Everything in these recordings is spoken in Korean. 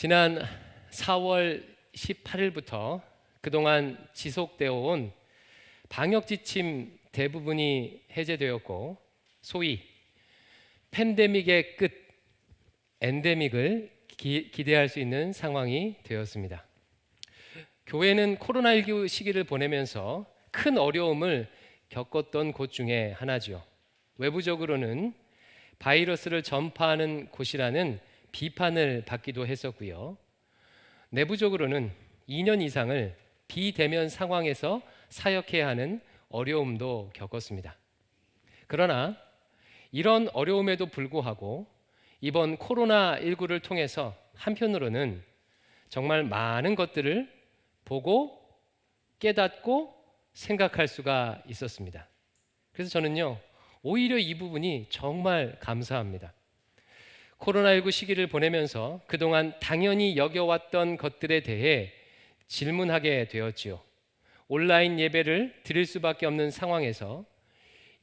지난 4월 18일부터 그동안 지속되어 온 방역 지침 대부분이 해제되었고, 소위 팬데믹의 끝, 엔데믹을 기대할 수 있는 상황이 되었습니다. 교회는 코로나19 시기를 보내면서 큰 어려움을 겪었던 곳 중에 하나죠. 외부적으로는 바이러스를 전파하는 곳이라는 비판을 받기도 했었고요. 내부적으로는 2년 이상을 비대면 상황에서 사역해야 하는 어려움도 겪었습니다. 그러나 이런 어려움에도 불구하고 이번 코로나19를 통해서 한편으로는 정말 많은 것들을 보고 깨닫고 생각할 수가 있었습니다. 그래서 저는요, 오히려 이 부분이 정말 감사합니다. 코로나19 시기를 보내면서 그동안 당연히 여겨왔던 것들에 대해 질문하게 되었지요. 온라인 예배를 드릴 수밖에 없는 상황에서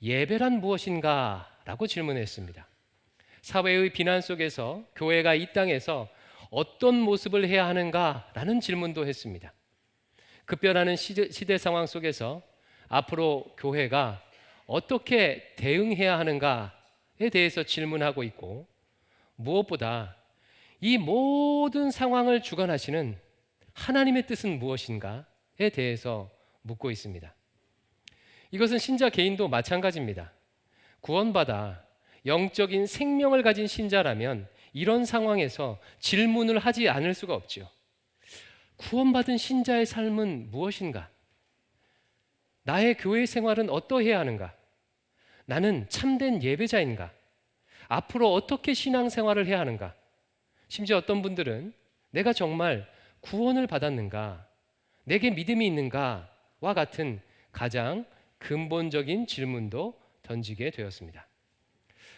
예배란 무엇인가? 라고 질문했습니다. 사회의 비난 속에서 교회가 이 땅에서 어떤 모습을 해야 하는가? 라는 질문도 했습니다. 급변하는 시대 상황 속에서 앞으로 교회가 어떻게 대응해야 하는가에 대해서 질문하고 있고, 무엇보다 이 모든 상황을 주관하시는 하나님의 뜻은 무엇인가에 대해서 묻고 있습니다. 이것은 신자 개인도 마찬가지입니다. 구원받아 영적인 생명을 가진 신자라면 이런 상황에서 질문을 하지 않을 수가 없죠. 구원받은 신자의 삶은 무엇인가? 나의 교회 생활은 어떠해야 하는가? 나는 참된 예배자인가? 앞으로 어떻게 신앙생활을 해야 하는가? 심지어 어떤 분들은 내가 정말 구원을 받았는가? 내게 믿음이 있는가? 와 같은 가장 근본적인 질문도 던지게 되었습니다.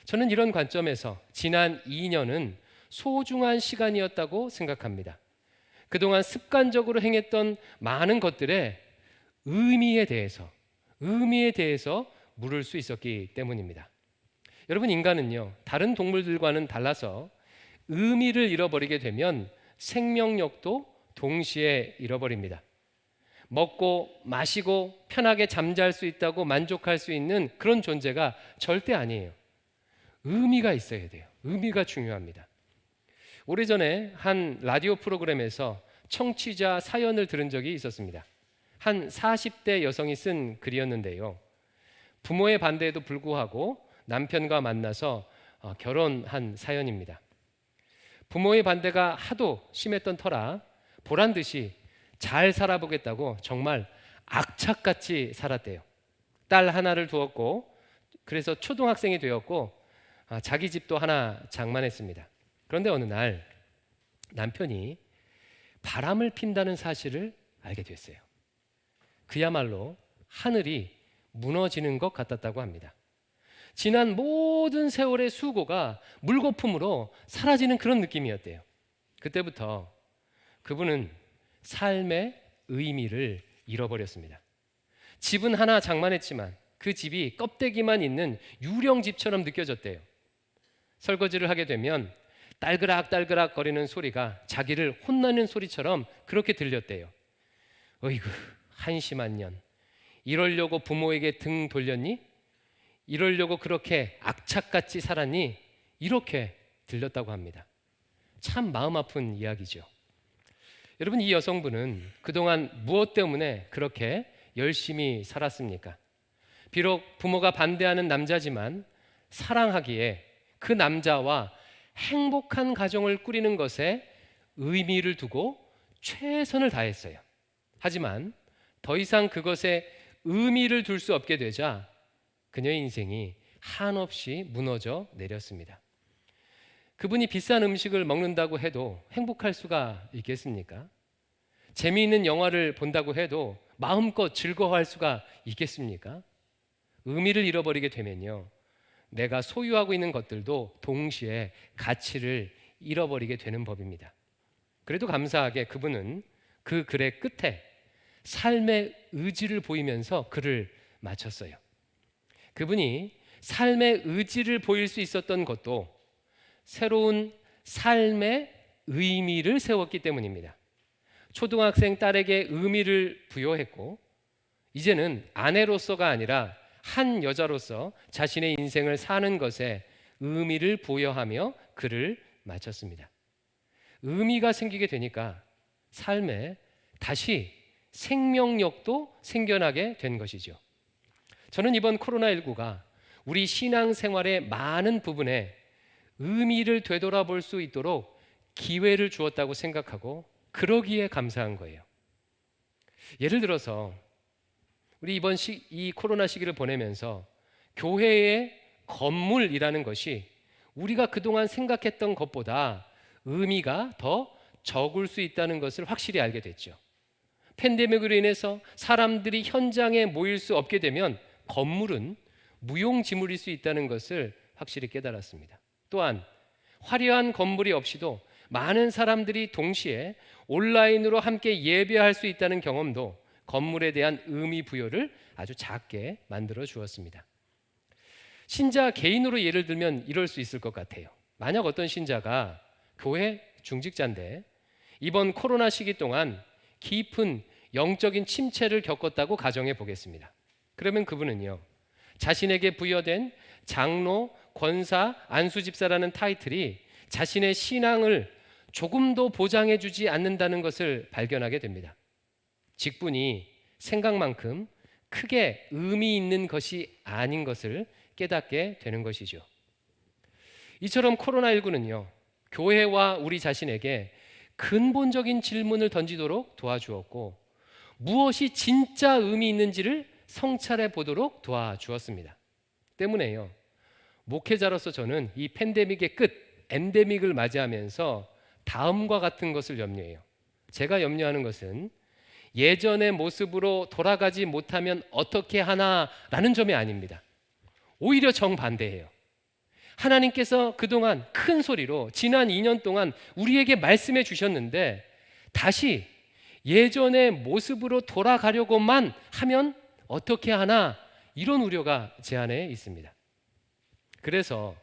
저는 이런 관점에서 지난 2년은 소중한 시간이었다고 생각합니다. 그동안 습관적으로 행했던 많은 것들의 의미에 대해서 물을 수 있었기 때문입니다. 여러분, 인간은요, 다른 동물들과는 달라서 의미를 잃어버리게 되면 생명력도 동시에 잃어버립니다. 먹고 마시고 편하게 잠잘 수 있다고 만족할 수 있는 그런 존재가 절대 아니에요. 의미가 있어야 돼요. 의미가 중요합니다. 오래전에 한 라디오 프로그램에서 청취자 사연을 들은 적이 있었습니다. 한 40대 여성이 쓴 글이었는데요. 부모의 반대에도 불구하고 남편과 만나서 결혼한 사연입니다. 부모의 반대가 하도 심했던 터라 보란 듯이 잘 살아보겠다고 정말 악착같이 살았대요. 딸 하나를 두었고, 그래서 초등학생이 되었고, 자기 집도 하나 장만했습니다. 그런데 어느 날 남편이 바람을 핀다는 사실을 알게 됐어요. 그야말로 하늘이 무너지는 것 같았다고 합니다. 지난 모든 세월의 수고가 물거품으로 사라지는 그런 느낌이었대요. 그때부터 그분은 삶의 의미를 잃어버렸습니다. 집은 하나 장만했지만 그 집이 껍데기만 있는 유령집처럼 느껴졌대요. 설거지를 하게 되면 딸그락 거리는 소리가 자기를 혼나는 소리처럼 그렇게 들렸대요. 어이구, 한심한 년. 이러려고 부모에게 등 돌렸니? 이러려고 그렇게 악착같이 살았니? 이렇게 들렸다고 합니다. 참 마음 아픈 이야기죠. 여러분, 이 여성분은 그동안 무엇 때문에 그렇게 열심히 살았습니까? 비록 부모가 반대하는 남자지만 사랑하기에 그 남자와 행복한 가정을 꾸리는 것에 의미를 두고 최선을 다했어요. 하지만 더 이상 그것에 의미를 둘 수 없게 되자 그녀의 인생이 한없이 무너져 내렸습니다. 그분이 비싼 음식을 먹는다고 해도 행복할 수가 있겠습니까? 재미있는 영화를 본다고 해도 마음껏 즐거워할 수가 있겠습니까? 의미를 잃어버리게 되면요, 내가 소유하고 있는 것들도 동시에 가치를 잃어버리게 되는 법입니다. 그래도 감사하게 그분은 그 글의 끝에 삶의 의지를 보이면서 글을 마쳤어요. 그분이 삶의 의지를 보일 수 있었던 것도 새로운 삶의 의미를 세웠기 때문입니다. 초등학생 딸에게 의미를 부여했고 이제는 아내로서가 아니라 한 여자로서 자신의 인생을 사는 것에 의미를 부여하며 글을 마쳤습니다. 의미가 생기게 되니까 삶에 다시 생명력도 생겨나게 된 것이죠. 저는 이번 코로나19가 우리 신앙생활의 많은 부분에 의미를 되돌아볼 수 있도록 기회를 주었다고 생각하고 그러기에 감사한 거예요. 예를 들어서 우리 이번 이 코로나 시기를 보내면서 교회의 건물이라는 것이 우리가 그동안 생각했던 것보다 의미가 더 적을 수 있다는 것을 확실히 알게 됐죠. 팬데믹으로 인해서 사람들이 현장에 모일 수 없게 되면 건물은 무용지물일 수 있다는 것을 확실히 깨달았습니다. 또한 화려한 건물이 없이도 많은 사람들이 동시에 온라인으로 함께 예배할 수 있다는 경험도 건물에 대한 의미 부여를 아주 작게 만들어 주었습니다. 신자 개인으로 예를 들면 이럴 수 있을 것 같아요. 만약 어떤 신자가 교회 중직자인데 이번 코로나 시기 동안 깊은 영적인 침체를 겪었다고 가정해 보겠습니다. 그러면 그분은요, 자신에게 부여된 장로, 권사, 안수집사라는 타이틀이 자신의 신앙을 조금도 보장해 주지 않는다는 것을 발견하게 됩니다. 직분이 생각만큼 크게 의미 있는 것이 아닌 것을 깨닫게 되는 것이죠. 이처럼 코로나19는요, 교회와 우리 자신에게 근본적인 질문을 던지도록 도와주었고 무엇이 진짜 의미 있는지를 성찰해 보도록 도와주었습니다. 때문에요, 목회자로서 저는 이 팬데믹의 끝, 엔데믹을 맞이하면서 다음과 같은 것을 염려해요. 제가 염려하는 것은 예전의 모습으로 돌아가지 못하면 어떻게 하나라는 점이 아닙니다. 오히려 정반대예요. 하나님께서 그동안 큰 소리로 지난 2년 동안 우리에게 말씀해 주셨는데 다시 예전의 모습으로 돌아가려고만 하면 어떻게 하나, 이런 우려가 제 안에 있습니다. 그래서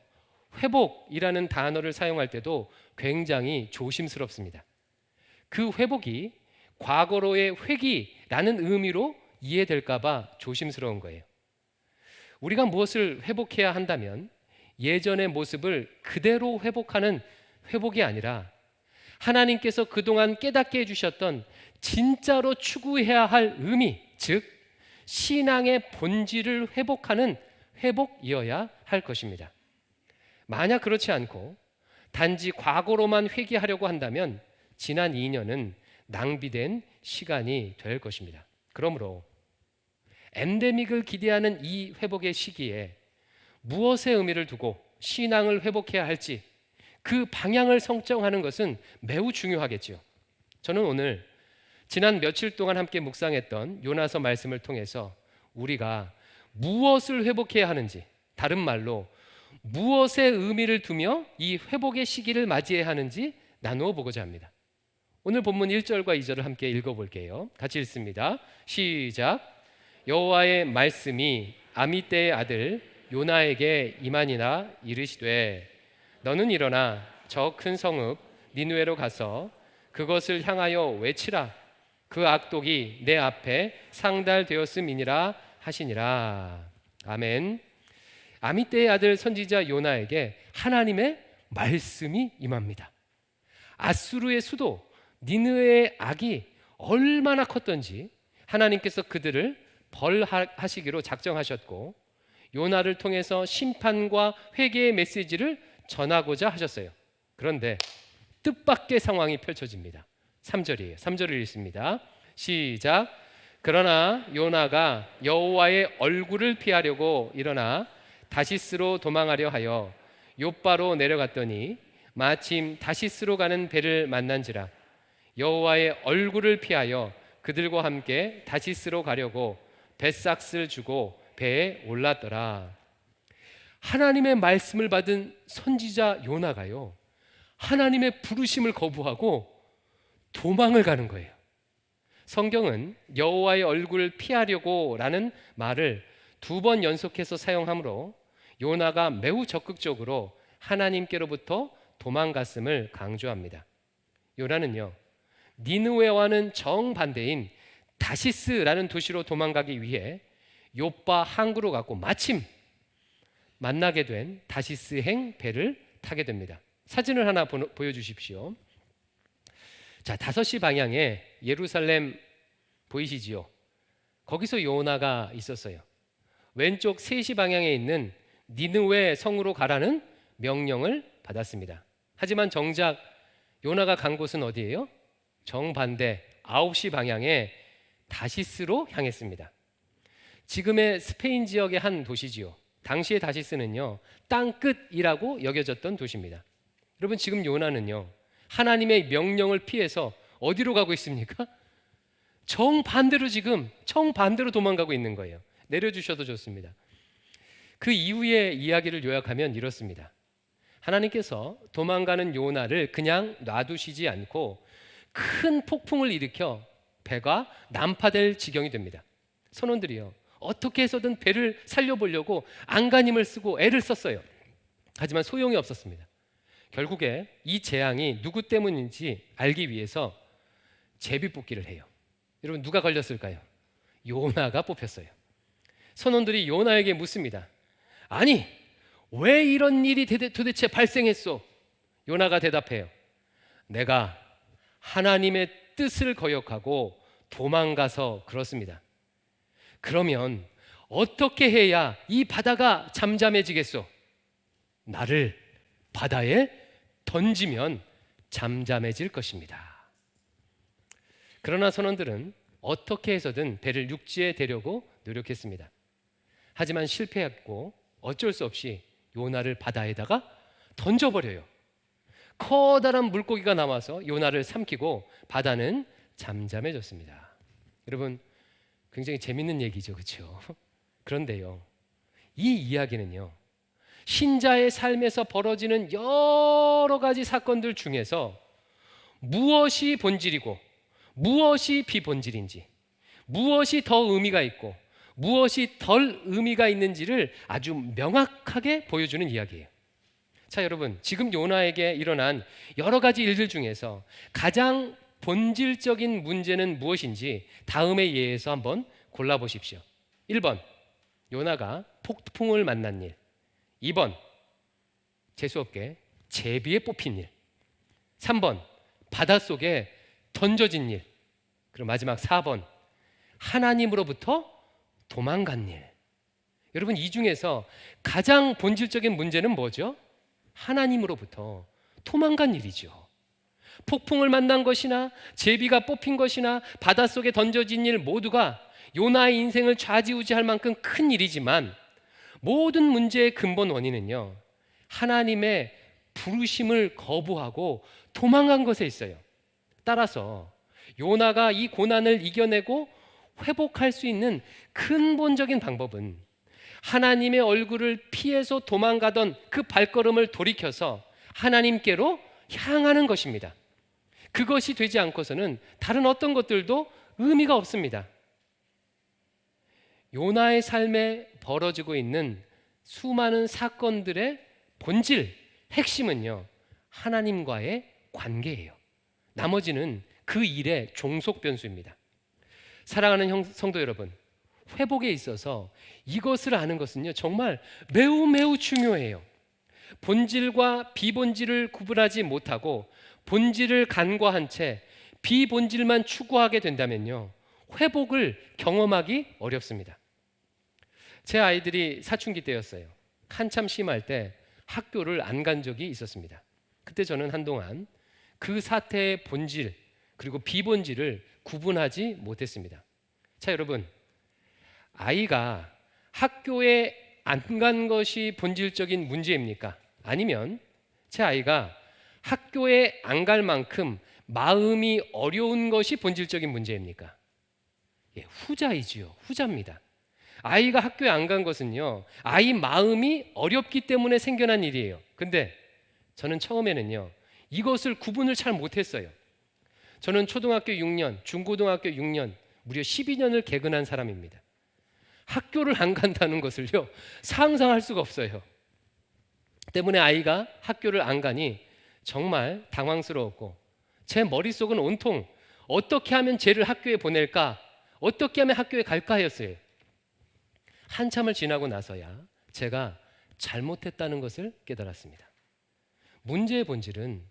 회복이라는 단어를 사용할 때도 굉장히 조심스럽습니다. 그 회복이 과거로의 회귀라는 의미로 이해될까 봐 조심스러운 거예요. 우리가 무엇을 회복해야 한다면 예전의 모습을 그대로 회복하는 회복이 아니라 하나님께서 그동안 깨닫게 해주셨던 진짜로 추구해야 할 의미, 즉 신앙의 본질을 회복하는 회복이어야 할 것입니다. 만약 그렇지 않고 단지 과거로만 회귀하려고 한다면 지난 2년은 낭비된 시간이 될 것입니다. 그러므로 엔데믹을 기대하는 이 회복의 시기에 무엇에 의미를 두고 신앙을 회복해야 할지 그 방향을 설정하는 것은 매우 중요하겠죠. 저는 오늘 지난 며칠 동안 함께 묵상했던 요나서 말씀을 통해서 우리가 무엇을 회복해야 하는지, 다른 말로 무엇에 의미를 두며 이 회복의 시기를 맞이해야 하는지 나누어 보고자 합니다. 오늘 본문 1절과 2절을 함께 읽어볼게요. 같이 읽습니다. 시작. 여호와의 말씀이 아미떼의 아들 요나에게 임하니라 이르시되 너는 일어나 저 큰 성읍 니느웨로 가서 그것을 향하여 외치라. 그 악독이 내 앞에 상달되었음이니라 하시니라. 아멘. 아미떼의 아들 선지자 요나에게 하나님의 말씀이 임합니다. 아수르의 수도 니느웨의 악이 얼마나 컸던지 하나님께서 그들을 벌하시기로 작정하셨고 요나를 통해서 심판과 회개의 메시지를 전하고자 하셨어요. 그런데 뜻밖의 상황이 펼쳐집니다. 3절이에요. 3절을 읽습니다. 시작. 그러나 요나가 여호와의 얼굴을 피하려고 일어나 다시스로 도망하려 하여 욥바로 내려갔더니 마침 다시스로 가는 배를 만난지라. 여호와의 얼굴을 피하여 그들과 함께 다시스로 가려고 뱃삭스를 주고 배에 올랐더라. 하나님의 말씀을 받은 선지자 요나가요, 하나님의 부르심을 거부하고 도망을 가는 거예요. 성경은 여호와의 얼굴을 피하려고 라는 말을 2번 연속해서 사용하므로 요나가 매우 적극적으로 하나님께로부터 도망갔음을 강조합니다. 요나는요, 니느웨와는 정반대인 다시스라는 도시로 도망가기 위해 욥바 항구로 갔고 마침 만나게 된 다시스행 배를 타게 됩니다. 사진을 하나 보여주십시오. 자, 5시 방향에 예루살렘 보이시지요? 거기서 요나가 있었어요. 왼쪽 3시 방향에 있는 니느웨 성으로 가라는 명령을 받았습니다. 하지만 정작 요나가 간 곳은 어디예요? 정반대 9시 방향에 다시스로 향했습니다. 지금의 스페인 지역의 한 도시지요. 당시의 다시스는요, 땅끝이라고 여겨졌던 도시입니다. 여러분, 지금 요나는요, 하나님의 명령을 피해서 어디로 가고 있습니까? 정반대로 도망가고 있는 거예요. 내려주셔도 좋습니다. 그 이후의 이야기를 요약하면 이렇습니다. 하나님께서 도망가는 요나를 그냥 놔두시지 않고 큰 폭풍을 일으켜 배가 난파될 지경이 됩니다. 선원들이요, 어떻게 해서든 배를 살려보려고 안간힘을 쓰고 애를 썼어요. 하지만 소용이 없었습니다. 결국에 이 재앙이 누구 때문인지 알기 위해서 제비뽑기를 해요. 여러분, 누가 걸렸을까요? 요나가 뽑혔어요. 선원들이 요나에게 묻습니다. 아니, 왜 이런 일이 도대체 발생했소? 요나가 대답해요. 내가 하나님의 뜻을 거역하고 도망가서 그렇습니다. 그러면 어떻게 해야 이 바다가 잠잠해지겠소? 나를 바다에 던지면 잠잠해질 것입니다. 그러나 선원들은 어떻게 해서든 배를 육지에 대려고 노력했습니다. 하지만 실패했고 어쩔 수 없이 요나를 바다에다가 던져버려요. 커다란 물고기가 나와서 요나를 삼키고 바다는 잠잠해졌습니다. 여러분, 굉장히 재밌는 얘기죠, 그렇죠? 그런데요, 이 이야기는요, 신자의 삶에서 벌어지는 여러 가지 사건들 중에서 무엇이 본질이고 무엇이 비본질인지, 무엇이 더 의미가 있고 무엇이 덜 의미가 있는지를 아주 명확하게 보여주는 이야기예요. 자, 여러분, 지금 요나에게 일어난 여러 가지 일들 중에서 가장 본질적인 문제는 무엇인지 다음의 예에서 한번 골라보십시오. 1번, 요나가 폭풍을 만난 일. 2번, 재수없게 제비에 뽑힌 일. 3번, 바닷속에 던져진 일. 그리고 마지막 4번, 하나님으로부터 도망간 일. 여러분, 이 중에서 가장 본질적인 문제는 뭐죠? 하나님으로부터 도망간 일이죠. 폭풍을 만난 것이나 제비가 뽑힌 것이나 바닷속에 던져진 일 모두가 요나의 인생을 좌지우지할 만큼 큰 일이지만 모든 문제의 근본 원인은요, 하나님의 부르심을 거부하고 도망간 것에 있어요. 따라서 요나가 이 고난을 이겨내고 회복할 수 있는 근본적인 방법은 하나님의 얼굴을 피해서 도망가던 그 발걸음을 돌이켜서 하나님께로 향하는 것입니다. 그것이 되지 않고서는 다른 어떤 것들도 의미가 없습니다. 요나의 삶에 벌어지고 있는 수많은 사건들의 본질, 핵심은요, 하나님과의 관계예요. 나머지는 그 일의 종속 변수입니다. 사랑하는 성도 여러분, 회복에 있어서 이것을 아는 것은요, 정말 매우 매우 중요해요. 본질과 비본질을 구분하지 못하고 본질을 간과한 채 비본질만 추구하게 된다면요, 회복을 경험하기 어렵습니다. 제 아이들이 사춘기 때였어요. 한참 심할 때 학교를 안 간 적이 있었습니다. 그때 저는 한동안 그 사태의 본질 그리고 비본질을 구분하지 못했습니다. 자, 여러분, 아이가 학교에 안 간 것이 본질적인 문제입니까? 아니면 제 아이가 학교에 안 갈 만큼 마음이 어려운 것이 본질적인 문제입니까? 예, 후자이지요. 후자입니다. 아이가 학교에 안 간 것은요, 아이 마음이 어렵기 때문에 생겨난 일이에요. 근데 저는 처음에는요, 이것을 구분을 잘 못했어요. 저는 초등학교 6년, 중고등학교 6년, 무려 12년을 개근한 사람입니다. 학교를 안 간다는 것을요, 상상할 수가 없어요. 때문에 아이가 학교를 안 가니 정말 당황스러웠고 제 머릿속은 온통 어떻게 하면 쟤를 학교에 보낼까? 어떻게 하면 학교에 갈까 하였어요. 한참을 지나고 나서야 제가 잘못했다는 것을 깨달았습니다. 문제의 본질은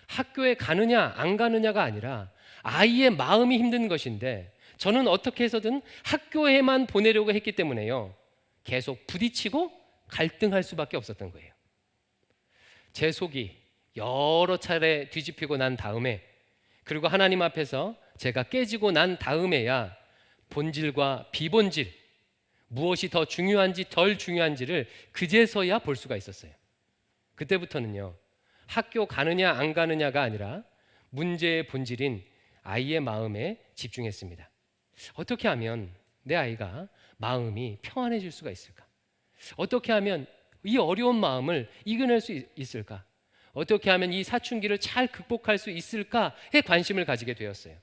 학교에 가느냐 안 가느냐가 아니라 아이의 마음이 힘든 것인데, 저는 어떻게 해서든 학교에만 보내려고 했기 때문에요, 계속 부딪히고 갈등할 수밖에 없었던 거예요. 제 속이 여러 차례 뒤집히고 난 다음에, 그리고 하나님 앞에서 제가 깨지고 난 다음에야 본질과 비본질, 무엇이 더 중요한지 덜 중요한지를 그제서야 볼 수가 있었어요. 그때부터는요, 학교 가느냐 안 가느냐가 아니라 문제의 본질인 아이의 마음에 집중했습니다. 어떻게 하면 내 아이가 마음이 평안해질 수가 있을까? 어떻게 하면 이 어려운 마음을 이겨낼 수 있을까? 어떻게 하면 이 사춘기를 잘 극복할 수 있을까에 관심을 가지게 되었어요.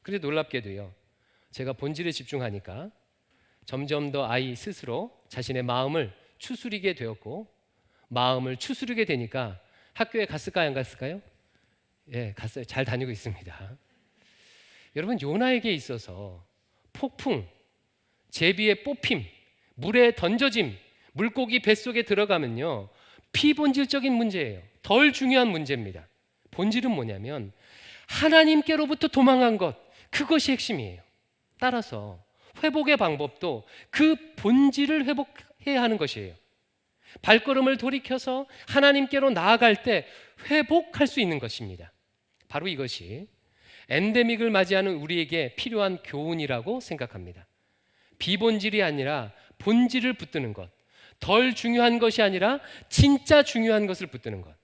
그런데 놀랍게도요, 제가 본질에 집중하니까 점점 더 아이 스스로 자신의 마음을 추스리게 되었고, 마음을 추스르게 되니까 학교에 갔을까요, 안 갔을까요? 예, 갔어요. 잘 다니고 있습니다. 여러분, 요나에게 있어서 폭풍, 제비의 뽑힘, 물에 던져짐, 물고기 뱃속에 들어가면요, 피본질적인 문제예요. 덜 중요한 문제입니다. 본질은 뭐냐면 하나님께로부터 도망한 것, 그것이 핵심이에요. 따라서 회복의 방법도 그 본질을 회복해야 하는 것이에요. 발걸음을 돌이켜서 하나님께로 나아갈 때 회복할 수 있는 것입니다. 바로 이것이 엔데믹을 맞이하는 우리에게 필요한 교훈이라고 생각합니다. 비본질이 아니라 본질을 붙드는 것, 덜 중요한 것이 아니라 진짜 중요한 것을 붙드는 것.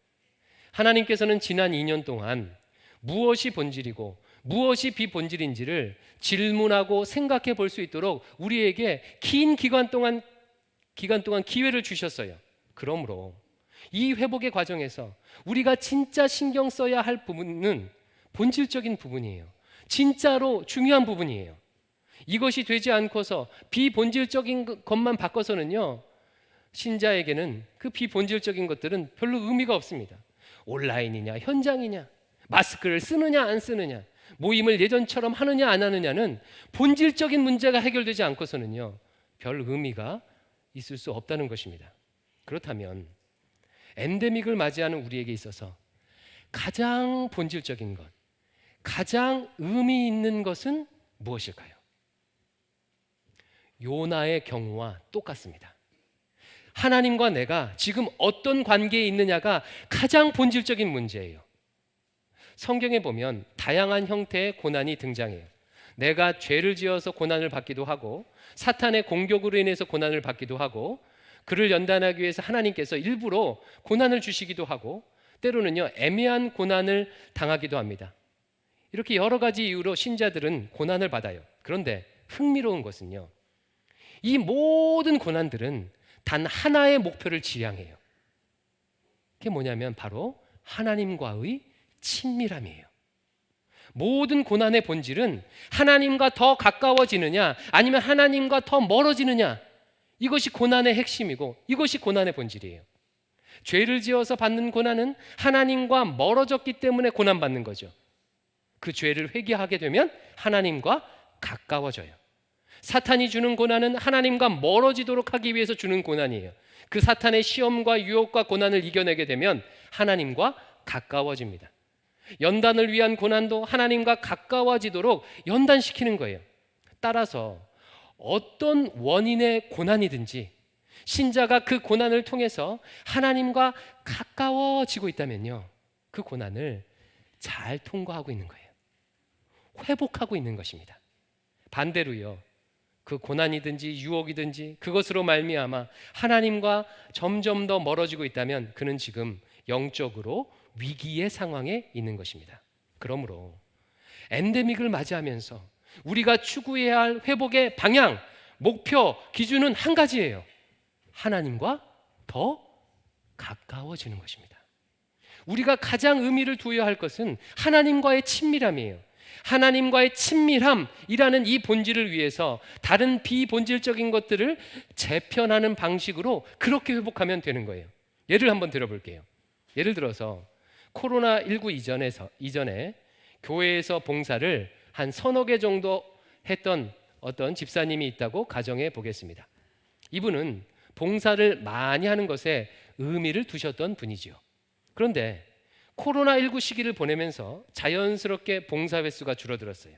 하나님께서는 지난 2년 동안 무엇이 본질이고 무엇이 비본질인지를 질문하고 생각해 볼 수 있도록 우리에게 긴 기간 동안 기회를 주셨어요. 그러므로 이 회복의 과정에서 우리가 진짜 신경 써야 할 부분은 본질적인 부분이에요. 진짜로 중요한 부분이에요. 이것이 되지 않고서 비본질적인 것만 바꿔서는요, 신자에게는 그 비본질적인 것들은 별로 의미가 없습니다. 온라인이냐 현장이냐, 마스크를 쓰느냐 안 쓰느냐, 모임을 예전처럼 하느냐 안 하느냐는 본질적인 문제가 해결되지 않고서는요, 별 의미가 있을 수 없다는 것입니다. 그렇다면 엔데믹을 맞이하는 우리에게 있어서 가장 본질적인 것, 가장 의미 있는 것은 무엇일까요? 요나의 경우와 똑같습니다. 하나님과 내가 지금 어떤 관계에 있느냐가 가장 본질적인 문제예요. 성경에 보면 다양한 형태의 고난이 등장해요. 내가 죄를 지어서 고난을 받기도 하고, 사탄의 공격으로 인해서 고난을 받기도 하고, 그를 연단하기 위해서 하나님께서 일부러 고난을 주시기도 하고, 때로는요 애매한 고난을 당하기도 합니다. 이렇게 여러 가지 이유로 신자들은 고난을 받아요. 그런데 흥미로운 것은요, 이 모든 고난들은 단 하나의 목표를 지향해요. 그게 뭐냐면 바로 하나님과의 친밀함이에요. 모든 고난의 본질은 하나님과 더 가까워지느냐 아니면 하나님과 더 멀어지느냐, 이것이 고난의 핵심이고 이것이 고난의 본질이에요. 죄를 지어서 받는 고난은 하나님과 멀어졌기 때문에 고난받는 거죠. 그 죄를 회개하게 되면 하나님과 가까워져요. 사탄이 주는 고난은 하나님과 멀어지도록 하기 위해서 주는 고난이에요. 그 사탄의 시험과 유혹과 고난을 이겨내게 되면 하나님과 가까워집니다. 연단을 위한 고난도 하나님과 가까워지도록 연단시키는 거예요. 따라서 어떤 원인의 고난이든지 신자가 그 고난을 통해서 하나님과 가까워지고 있다면요, 그 고난을 잘 통과하고 있는 거예요. 회복하고 있는 것입니다. 반대로요, 그 고난이든지 유혹이든지 그것으로 말미암아 하나님과 점점 더 멀어지고 있다면 그는 지금 영적으로 위기의 상황에 있는 것입니다. 그러므로 엔데믹을 맞이하면서 우리가 추구해야 할 회복의 방향, 목표, 기준은 한 가지예요. 하나님과 더 가까워지는 것입니다. 우리가 가장 의미를 두어야 할 것은 하나님과의 친밀함이에요. 하나님과의 친밀함이라는 이 본질을 위해서 다른 비본질적인 것들을 재편하는 방식으로 그렇게 회복하면 되는 거예요. 예를 한번 들어볼게요. 예를 들어서 코로나19 이전에 교회에서 봉사를 한 서너 개 정도 했던 어떤 집사님이 있다고 가정해 보겠습니다. 이분은 봉사를 많이 하는 것에 의미를 두셨던 분이지요. 그런데 코로나19 시기를 보내면서 자연스럽게 봉사 횟수가 줄어들었어요.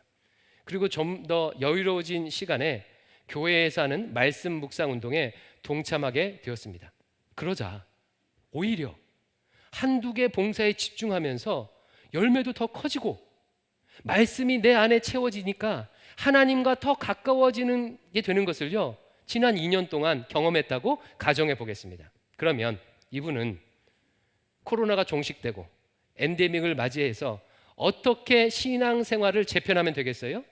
그리고 좀 더 여유로워진 시간에 교회에서 하는 말씀 묵상 운동에 동참하게 되었습니다. 그러자 오히려 한두 개 봉사에 집중하면서 열매도 더 커지고 말씀이 내 안에 채워지니까 하나님과 더 가까워지는 게 되는 것을요, 지난 2년 동안 경험했다고 가정해 보겠습니다. 그러면 이분은 코로나가 종식되고 엔데믹을 맞이해서 어떻게 신앙생활을 재편하면 되겠어요?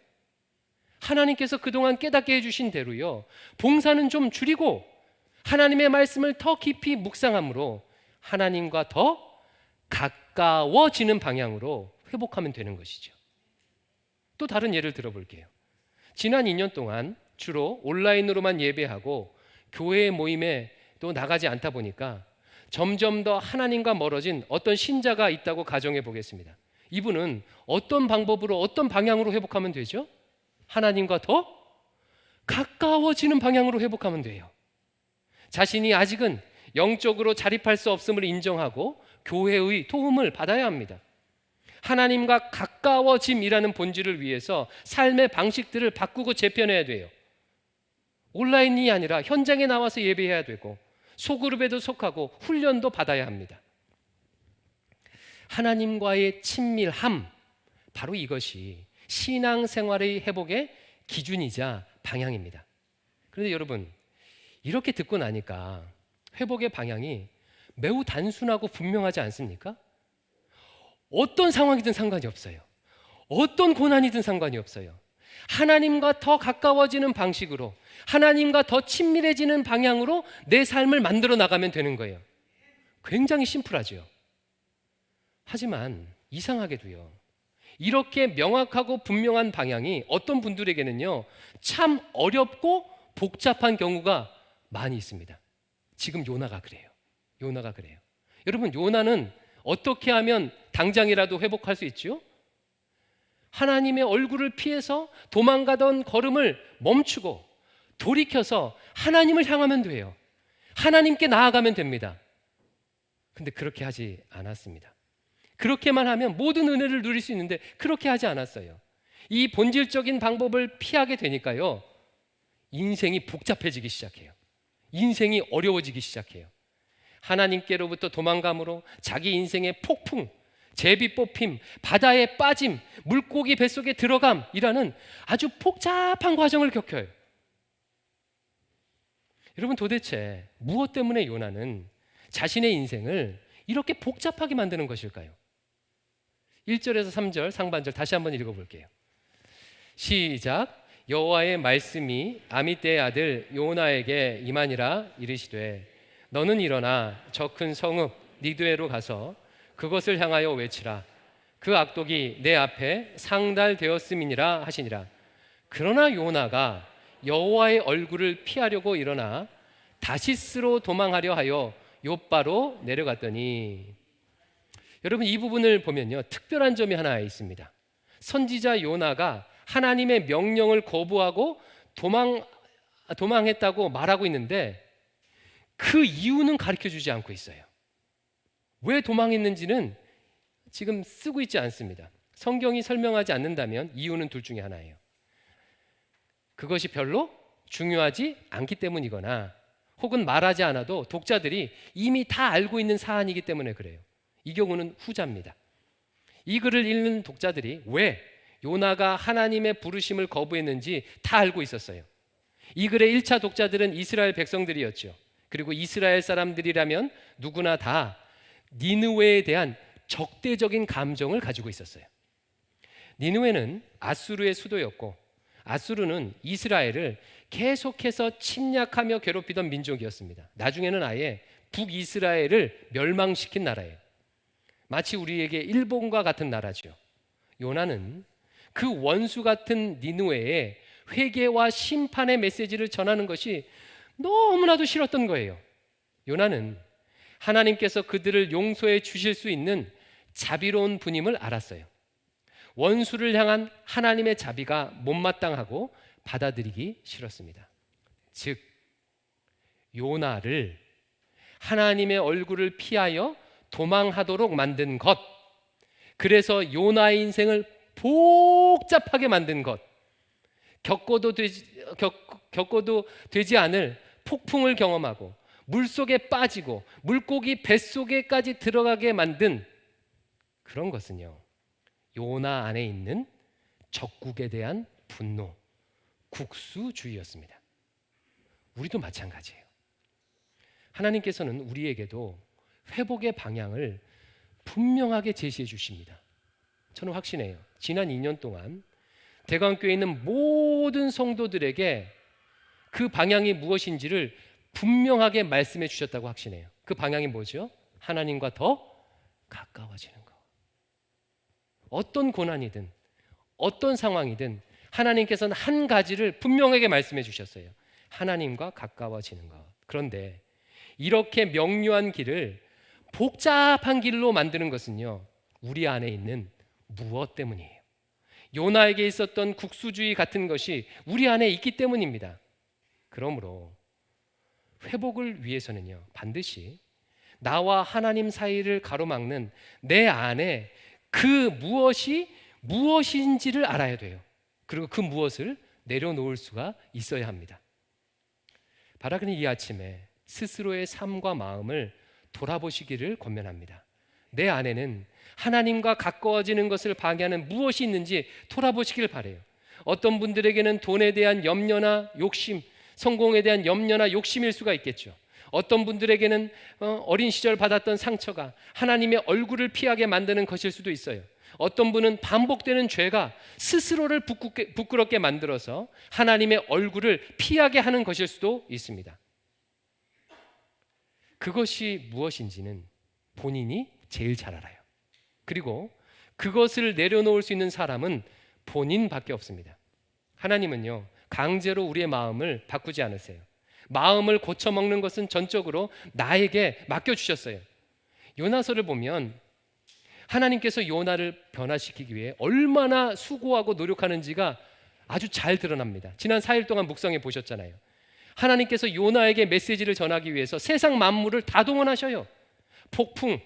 하나님께서 그동안 깨닫게 해주신 대로요, 봉사는 좀 줄이고 하나님의 말씀을 더 깊이 묵상함으로 하나님과 더 가까워지는 방향으로 회복하면 되는 것이죠. 또 다른 예를 들어볼게요. 지난 2년 동안 주로 온라인으로만 예배하고 교회 모임에 또 나가지 않다 보니까 점점 더 하나님과 멀어진 어떤 신자가 있다고 가정해 보겠습니다. 이분은 어떤 방법으로, 어떤 방향으로 회복하면 되죠? 하나님과 더 가까워지는 방향으로 회복하면 돼요. 자신이 아직은 영적으로 자립할 수 없음을 인정하고 교회의 도움을 받아야 합니다. 하나님과 가까워짐이라는 본질을 위해서 삶의 방식들을 바꾸고 재편해야 돼요. 온라인이 아니라 현장에 나와서 예배해야 되고 소그룹에도 속하고 훈련도 받아야 합니다. 하나님과의 친밀함, 바로 이것이 신앙생활의 회복의 기준이자 방향입니다. 그런데 여러분, 이렇게 듣고 나니까 회복의 방향이 매우 단순하고 분명하지 않습니까? 어떤 상황이든 상관이 없어요. 어떤 고난이든 상관이 없어요. 하나님과 더 가까워지는 방식으로, 하나님과 더 친밀해지는 방향으로 내 삶을 만들어 나가면 되는 거예요. 굉장히 심플하죠. 하지만 이상하게도요, 이렇게 명확하고 분명한 방향이 어떤 분들에게는요, 참 어렵고 복잡한 경우가 많이 있습니다. 지금 요나가 그래요. 여러분, 요나는 어떻게 하면 당장이라도 회복할 수 있지요? 하나님의 얼굴을 피해서 도망가던 걸음을 멈추고 돌이켜서 하나님을 향하면 돼요. 하나님께 나아가면 됩니다. 근데 그렇게 하지 않았습니다. 그렇게만 하면 모든 은혜를 누릴 수 있는데 그렇게 하지 않았어요. 이 본질적인 방법을 피하게 되니까요, 인생이 복잡해지기 시작해요. 인생이 어려워지기 시작해요. 하나님께로부터 도망감으로 자기 인생의 폭풍, 제비 뽑힘, 바다에 빠짐, 물고기 뱃속에 들어감이라는 아주 복잡한 과정을 겪어요. 여러분, 도대체 무엇 때문에 요나는 자신의 인생을 이렇게 복잡하게 만드는 것일까요? 1절에서 3절 상반절 다시 한번 읽어볼게요. 시작. 여호와의 말씀이 아미떼의 아들 요나에게 임하니라. 이르시되 너는 일어나 저 큰 성읍 니드웨로 가서 그것을 향하여 외치라. 그 악독이 내 앞에 상달되었음이니라 하시니라. 그러나 요나가 여호와의 얼굴을 피하려고 일어나 다시스로 도망하려 하여 욥바로 내려갔더니, 여러분, 이 부분을 보면요, 특별한 점이 하나 있습니다. 선지자 요나가 하나님의 명령을 거부하고 도망했다고 말하고 있는데 그 이유는 가르쳐 주지 않고 있어요. 왜 도망했는지는 지금 쓰고 있지 않습니다. 성경이 설명하지 않는다면 이유는 둘 중에 하나예요. 그것이 별로 중요하지 않기 때문이거나 혹은 말하지 않아도 독자들이 이미 다 알고 있는 사안이기 때문에 그래요. 이 경우는 후자입니다. 이 글을 읽는 독자들이 왜 요나가 하나님의 부르심을 거부했는지 다 알고 있었어요. 이 글의 1차 독자들은 이스라엘 백성들이었죠. 그리고 이스라엘 사람들이라면 누구나 다 니느웨에 대한 적대적인 감정을 가지고 있었어요. 니느웨는 아수르의 수도였고 아수르는 이스라엘을 계속해서 침략하며 괴롭히던 민족이었습니다. 나중에는 아예 북이스라엘을 멸망시킨 나라예요. 마치 우리에게 일본과 같은 나라죠. 요나는 그 원수 같은 니느웨에 회개와 심판의 메시지를 전하는 것이 너무나도 싫었던 거예요. 요나는 하나님께서 그들을 용서해 주실 수 있는 자비로운 분임을 알았어요. 원수를 향한 하나님의 자비가 못마땅하고 받아들이기 싫었습니다. 즉 요나를 하나님의 얼굴을 피하여 도망하도록 만든 것, 그래서 요나의 인생을 복잡하게 만든 것, 겪어도 되지 않을 폭풍을 경험하고 물속에 빠지고 물고기 뱃속에까지 들어가게 만든 그런 것은요, 요나 안에 있는 적국에 대한 분노, 국수주의였습니다. 우리도 마찬가지예요. 하나님께서는 우리에게도 회복의 방향을 분명하게 제시해 주십니다. 저는 확신해요. 지난 2년 동안 대광교회에 있는 모든 성도들에게 그 방향이 무엇인지를 분명하게 말씀해 주셨다고 확신해요. 그 방향이 뭐죠? 하나님과 더 가까워지는 것. 어떤 고난이든 어떤 상황이든 하나님께서는 한 가지를 분명하게 말씀해 주셨어요. 하나님과 가까워지는 것. 그런데 이렇게 명료한 길을 복잡한 길로 만드는 것은요, 우리 안에 있는 무엇 때문이에요? 요나에게 있었던 국수주의 같은 것이 우리 안에 있기 때문입니다. 그러므로 회복을 위해서는요, 반드시 나와 하나님 사이를 가로막는 내 안에 그 무엇이 무엇인지를 알아야 돼요. 그리고 그 무엇을 내려놓을 수가 있어야 합니다. 바라그니 이 아침에 스스로의 삶과 마음을 돌아보시기를 권면합니다. 내 안에는 하나님과 가까워지는 것을 방해하는 무엇이 있는지 돌아보시길 바라요. 어떤 분들에게는 돈에 대한 염려나 욕심, 성공에 대한 염려나 욕심일 수가 있겠죠. 어떤 분들에게는 어린 시절 받았던 상처가 하나님의 얼굴을 피하게 만드는 것일 수도 있어요. 어떤 분은 반복되는 죄가 스스로를 부끄럽게 만들어서 하나님의 얼굴을 피하게 하는 것일 수도 있습니다. 그것이 무엇인지는 본인이 제일 잘 알아요. 그리고 그것을 내려놓을 수 있는 사람은 본인밖에 없습니다. 하나님은요, 강제로 우리의 마음을 바꾸지 않으세요. 마음을 고쳐먹는 것은 전적으로 나에게 맡겨주셨어요. 요나서를 보면 하나님께서 요나를 변화시키기 위해 얼마나 수고하고 노력하는지가 아주 잘 드러납니다. 지난 4일 동안 묵상해 보셨잖아요. 하나님께서 요나에게 메시지를 전하기 위해서 세상 만물을 다 동원하셔요. 폭풍,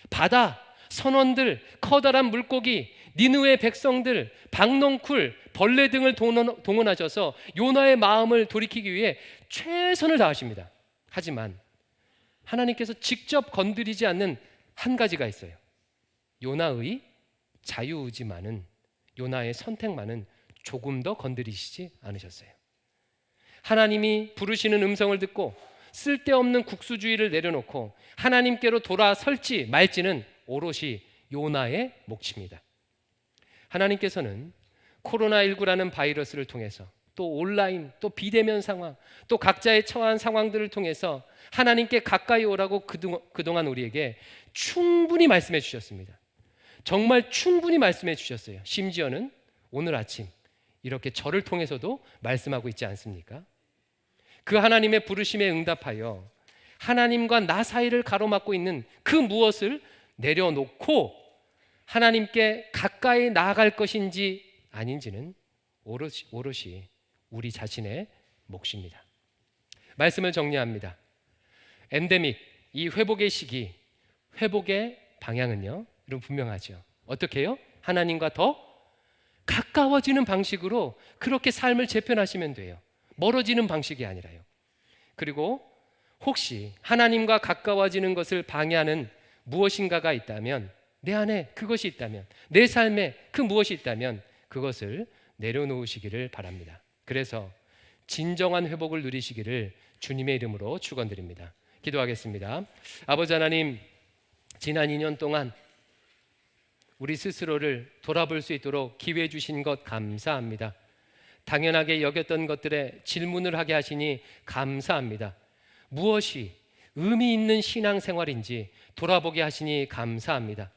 바다, 선원들, 커다란 물고기, 니느웨 백성들, 박넝쿨, 벌레 등을 동원하셔서 요나의 마음을 돌이키기 위해 최선을 다하십니다. 하지만 하나님께서 직접 건드리지 않는 한 가지가 있어요. 요나의 자유의지만은, 요나의 선택만은 조금 더 건드리시지 않으셨어요. 하나님이 부르시는 음성을 듣고 쓸데없는 국수주의를 내려놓고 하나님께로 돌아설지 말지는 오롯이 요나의 몫입니다. 하나님께서는 코로나19라는 바이러스를 통해서, 또 온라인, 또 비대면 상황, 또 각자의 처한 상황들을 통해서 하나님께 가까이 오라고 그동안 우리에게 충분히 말씀해 주셨습니다. 정말 충분히 말씀해 주셨어요. 심지어는 오늘 아침 이렇게 저를 통해서도 말씀하고 있지 않습니까? 그 하나님의 부르심에 응답하여 하나님과 나 사이를 가로막고 있는 그 무엇을 내려놓고 하나님께 가까이 나아갈 것인지 아닌지는 오롯이 우리 자신의 몫입니다. 말씀을 정리합니다. 엔데믹, 이 회복의 시기, 회복의 방향은요, 여러분 분명하죠. 어떻게 해요? 하나님과 더 가까워지는 방식으로 그렇게 삶을 재편하시면 돼요. 멀어지는 방식이 아니라요. 그리고 혹시 하나님과 가까워지는 것을 방해하는 무엇인가가 있다면, 내 안에 그것이 있다면, 내 삶에 그 무엇이 있다면 그것을 내려놓으시기를 바랍니다. 그래서 진정한 회복을 누리시기를 주님의 이름으로 축원드립니다. 기도하겠습니다. 아버지 하나님, 지난 2년 동안 우리 스스로를 돌아볼 수 있도록 기회 주신 것 감사합니다. 당연하게 여겼던 것들에 질문을 하게 하시니 감사합니다. 무엇이 의미 있는 신앙생활인지 돌아보게 하시니 감사합니다.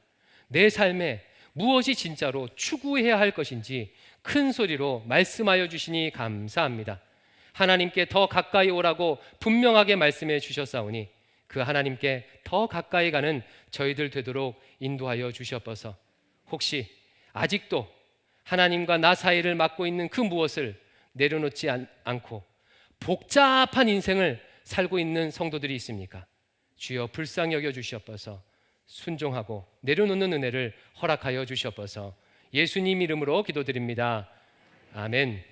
내 삶에 무엇이 진짜로 추구해야 할 것인지 큰 소리로 말씀하여 주시니 감사합니다. 하나님께 더 가까이 오라고 분명하게 말씀해 주셨사오니 그 하나님께 더 가까이 가는 저희들 되도록 인도하여 주시옵소서. 혹시 아직도 하나님과 나 사이를 막고 있는 그 무엇을 내려놓지 않고 복잡한 인생을 살고 있는 성도들이 있습니까? 주여 불쌍히 여겨 주시옵소서. 순종하고 내려놓는 은혜를 허락하여 주시옵소서. 예수님 이름으로 기도드립니다. 아멘.